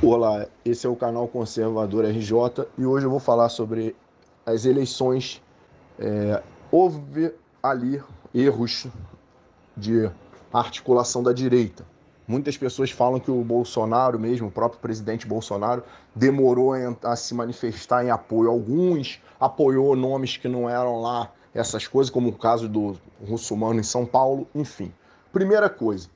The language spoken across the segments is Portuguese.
Olá, esse é o canal Conservador RJ e hoje eu vou falar sobre as eleições. Houve ali erros de articulação da direita. Muitas pessoas falam que o Bolsonaro mesmo, o próprio presidente Bolsonaro, demorou a se manifestar em apoio a alguns, apoiou nomes que não eram lá essas coisas, como o caso do Russomano em São Paulo, enfim. Primeira coisa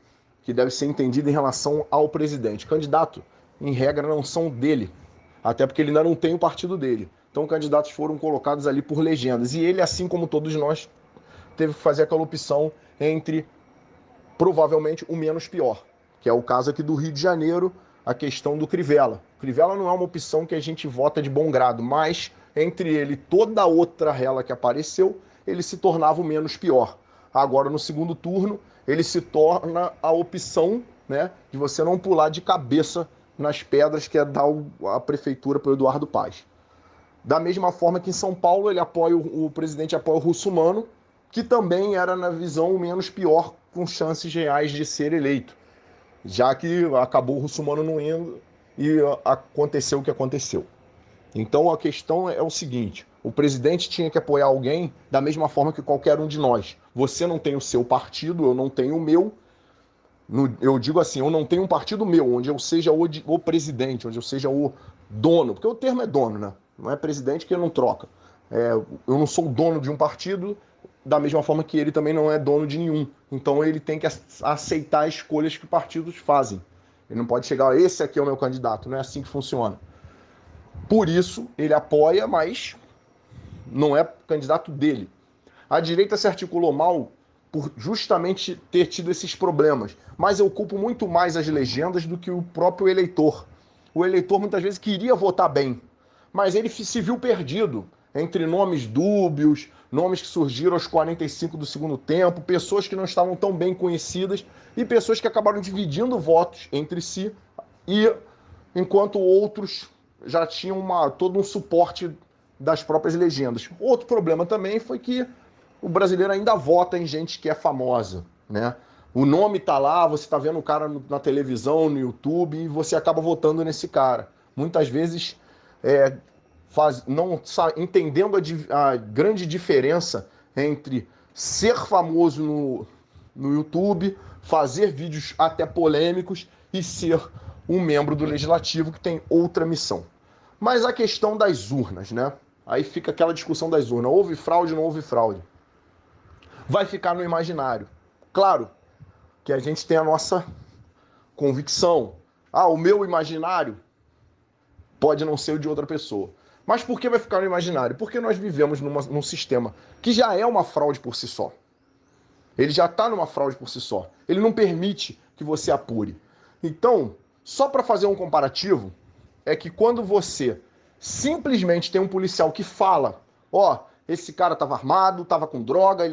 que deve ser entendida em relação ao presidente. Candidato, em regra, não são dele, até porque ele ainda não tem o partido dele. Então, candidatos foram colocados ali por legendas. E ele, assim como todos nós, teve que fazer aquela opção entre provavelmente o menos pior, que é o caso aqui do Rio de Janeiro, a questão do Crivella. Crivella não é uma opção que a gente vota de bom grado, mas entre ele e toda outra rela que apareceu, ele se tornava o menos pior. Agora, no segundo turno, ele se torna a opção, né, de você não pular de cabeça nas pedras, que é dar a prefeitura para o Eduardo Paes. Da mesma forma que em São Paulo ele apoia o presidente apoia o Russomano, que também era, na visão, o menos pior, com chances reais de ser eleito, já que acabou o Russomano não indo e aconteceu o que aconteceu. Então a questão é o seguinte: o presidente tinha que apoiar alguém da mesma forma que qualquer um de nós. Você não tem o seu partido, eu não tenho o meu. Eu digo assim, eu não tenho um partido meu, onde eu seja o presidente, onde eu seja o dono, porque o termo é dono, né? Não é presidente que não troca. Eu não sou dono de um partido, da mesma forma que ele também não é dono de nenhum. Então ele tem que aceitar as escolhas que partidos fazem. Ele não pode chegar, esse aqui é o meu candidato, não é assim que funciona. Por isso, ele apoia, mas não é candidato dele. A direita se articulou mal por justamente ter tido esses problemas, mas eu culpo muito mais as legendas do que o próprio eleitor. O eleitor muitas vezes queria votar bem, mas ele se viu perdido entre nomes dúbios, nomes que surgiram aos 45 do segundo tempo, pessoas que não estavam tão bem conhecidas e pessoas que acabaram dividindo votos entre si, e enquanto outros já tinham todo um suporte das próprias legendas. Outro problema também foi que o brasileiro ainda vota em gente que é famosa, né? O nome tá lá, você tá vendo o cara na televisão, no YouTube, e você acaba votando nesse cara. Muitas vezes é, não entendendo a grande diferença entre ser famoso no YouTube, fazer vídeos até polêmicos e ser um membro do legislativo que tem outra missão. Mas a questão das urnas, né? Aí fica aquela discussão das urnas. Houve fraude, não houve fraude? Vai ficar no imaginário. Claro que a gente tem a nossa convicção. Ah, o meu imaginário pode não ser o de outra pessoa. Mas por que vai ficar no imaginário? Porque nós vivemos num sistema que já é uma fraude por si só. Ele já está numa fraude por si só. Ele não permite que você apure. Então, só para fazer um comparativo, é que quando você simplesmente tem um policial que fala, ó, esse cara estava armado, estava com droga,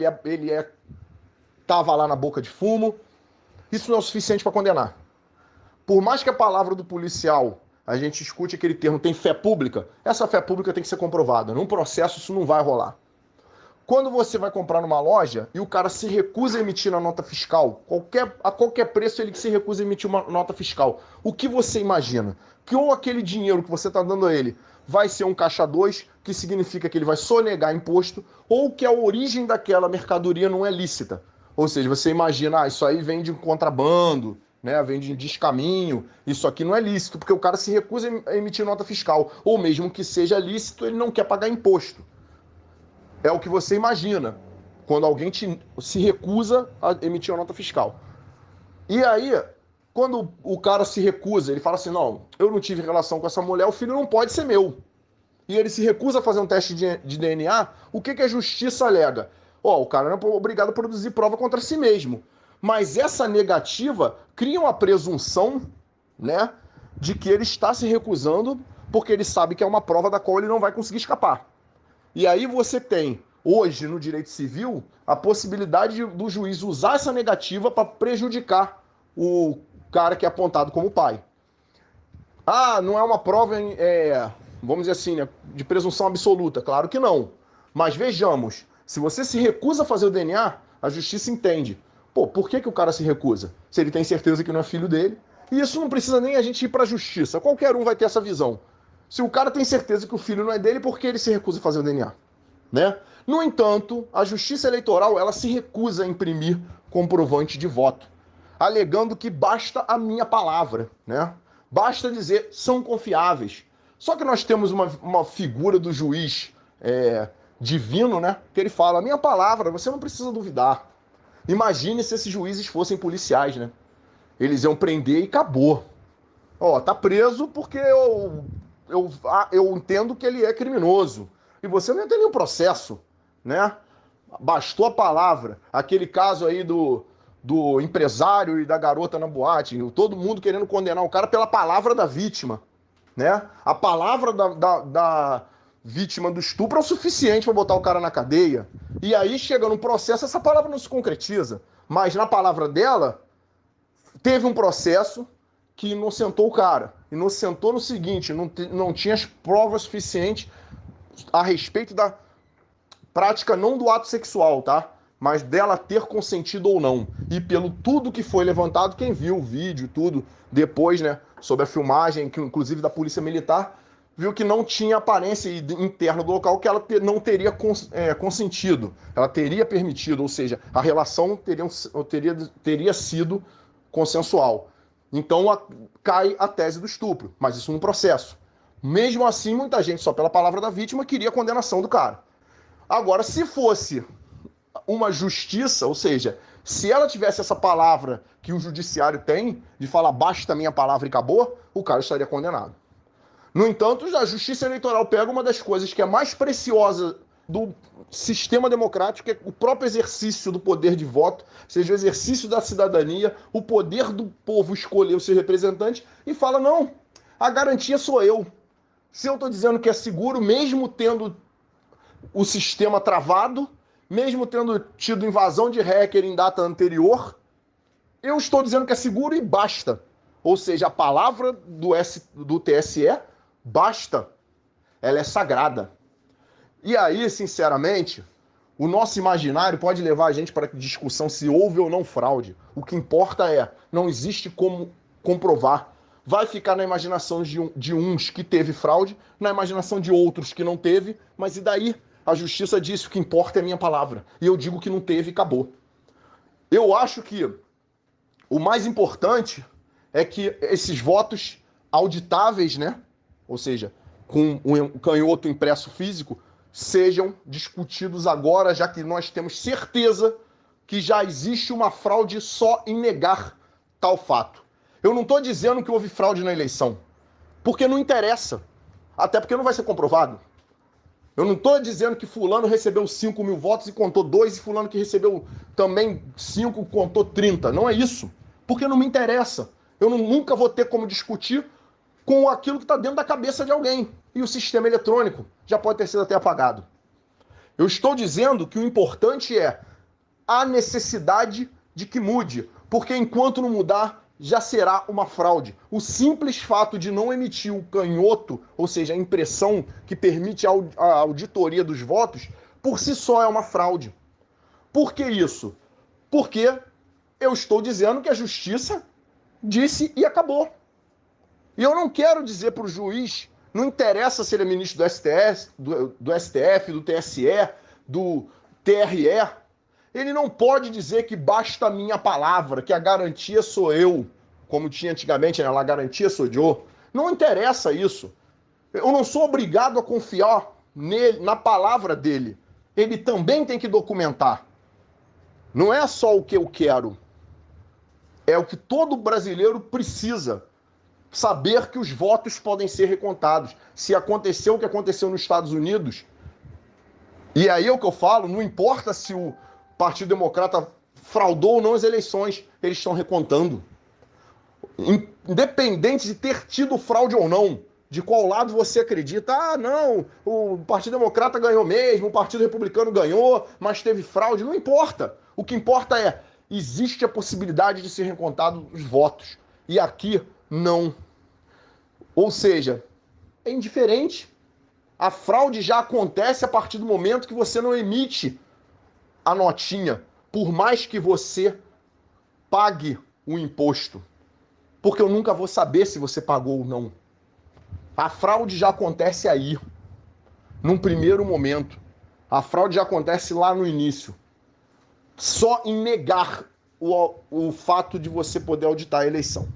estava lá na boca de fumo, isso não é o suficiente para condenar. Por mais que a palavra do policial, a gente escute aquele termo, tem fé pública, essa fé pública tem que ser comprovada. Num processo isso não vai rolar. Quando você vai comprar numa loja e o cara se recusa a emitir a nota fiscal, a qualquer preço ele se recusa a emitir uma nota fiscal, o que você imagina? Que ou aquele dinheiro que você está dando a ele vai ser um caixa 2, que significa que ele vai sonegar imposto, ou que a origem daquela mercadoria não é lícita. Ou seja, você imagina, isso aí vem de contrabando, né, vem de descaminho, isso aqui não é lícito, porque o cara se recusa a emitir nota fiscal, ou mesmo que seja lícito, ele não quer pagar imposto. É o que você imagina quando alguém se recusa a emitir uma nota fiscal. E aí, quando o cara se recusa, ele fala assim, não, eu não tive relação com essa mulher, o filho não pode ser meu. E ele se recusa a fazer um teste de DNA, o que a justiça alega? O cara não é obrigado a produzir prova contra si mesmo. Mas essa negativa cria uma presunção, né, de que ele está se recusando porque ele sabe que é uma prova da qual ele não vai conseguir escapar. E aí você tem, hoje, no direito civil, a possibilidade do juiz usar essa negativa para prejudicar o cara que é apontado como pai. Ah, não é uma prova, vamos dizer assim, né, de presunção absoluta. Claro que não. Mas vejamos, se você se recusa a fazer o DNA, a justiça entende. Pô, por que o cara se recusa? Se ele tem certeza que não é filho dele, E isso não precisa nem a gente ir para a justiça. Qualquer um vai ter essa visão. Se o cara tem certeza que o filho não é dele, por que ele se recusa a fazer o DNA? Né? No entanto, a Justiça Eleitoral ela se recusa a imprimir comprovante de voto, alegando que basta a minha palavra, né? Basta dizer são confiáveis. Só que nós temos uma figura do juiz divino, né? Que ele fala, a minha palavra, você não precisa duvidar. Imagine se esses juízes fossem policiais, né? Eles iam prender e acabou. Ó, tá preso porque eu entendo que ele é criminoso. E você não ia ter nenhum processo, né? Bastou a palavra. Aquele caso aí do empresário e da garota na boate, todo mundo querendo condenar o cara pela palavra da vítima, né? A palavra da vítima do estupro é o suficiente para botar o cara na cadeia. E aí, chega num processo, essa palavra não se concretiza. Mas na palavra dela, teve um processo que inocentou o cara. Inocentou no seguinte, não tinha as provas suficientes a respeito da prática não do ato sexual, tá? Mas dela ter consentido ou não. E pelo tudo que foi levantado, quem viu o vídeo, tudo, depois, né, sobre a filmagem, que inclusive da Polícia Militar, viu que não tinha aparência interna do local que ela não teria consentido. Ela teria permitido, ou seja, a relação teria sido consensual. Então cai a tese do estupro, mas isso no processo. Mesmo assim, muita gente, só pela palavra da vítima, queria a condenação do cara. Agora, se fosse uma justiça, ou seja, se ela tivesse essa palavra que o judiciário tem, de falar basta a minha palavra e acabou, o cara estaria condenado. No entanto, a Justiça Eleitoral pega uma das coisas que é mais preciosa do sistema democrático, que é o próprio exercício do poder de voto, seja o exercício da cidadania, o poder do povo escolher o seu representante, e fala, não, a garantia sou eu. Se eu estou dizendo que é seguro, mesmo tendo o sistema travado, mesmo tendo tido invasão de hacker em data anterior, eu estou dizendo que é seguro e basta. Ou seja, a palavra do TSE basta. Ela é sagrada. E aí, sinceramente, o nosso imaginário pode levar a gente para a discussão se houve ou não fraude. O que importa é, não existe como comprovar. Vai ficar na imaginação de uns que teve fraude, na imaginação de outros que não teve, mas e daí? A justiça disse o que importa é a minha palavra. E eu digo que não teve e acabou. Eu acho que o mais importante é que esses votos auditáveis, né? Ou seja, com um canhoto impresso físico, sejam discutidos agora, já que nós temos certeza que já existe uma fraude só em negar tal fato. Eu não estou dizendo que houve fraude na eleição, porque não interessa, até porque não vai ser comprovado. Eu não estou dizendo que fulano recebeu 5 mil votos e contou 2, e fulano que recebeu também 5 contou 30. Não é isso, porque não me interessa. Eu nunca vou ter como discutir com aquilo que está dentro da cabeça de alguém. E o sistema eletrônico já pode ter sido até apagado. Eu estou dizendo que o importante é a necessidade de que mude, porque enquanto não mudar, já será uma fraude. O simples fato de não emitir o canhoto, ou seja, a impressão que permite a auditoria dos votos, por si só é uma fraude. Por que isso? Porque eu estou dizendo que a justiça disse e acabou. E eu não quero dizer para o juiz, não interessa se ele é ministro do STF, do STF, do TSE, do TRE, ele não pode dizer que basta a minha palavra, que a garantia sou eu, como tinha antigamente, né? A garantia sou eu. Não interessa isso. Eu não sou obrigado a confiar nele, na palavra dele. Ele também tem que documentar. Não é só o que eu quero. É o que todo brasileiro precisa. Saber que os votos podem ser recontados. Se aconteceu o que aconteceu nos Estados Unidos, e aí é o que eu falo, não importa se o Partido Democrata fraudou ou não as eleições, eles estão recontando. Independente de ter tido fraude ou não, de qual lado você acredita, ah, não, o Partido Democrata ganhou mesmo, o Partido Republicano ganhou, mas teve fraude, não importa. O que importa é, existe a possibilidade de ser recontado os votos. E aqui, não. Ou seja, é indiferente. A fraude já acontece a partir do momento que você não emite a notinha, por mais que você pague o imposto. porque eu nunca vou saber se você pagou ou não. A fraude já acontece aí, num primeiro momento. A fraude já acontece lá no início. Só em negar o fato de você poder auditar a eleição.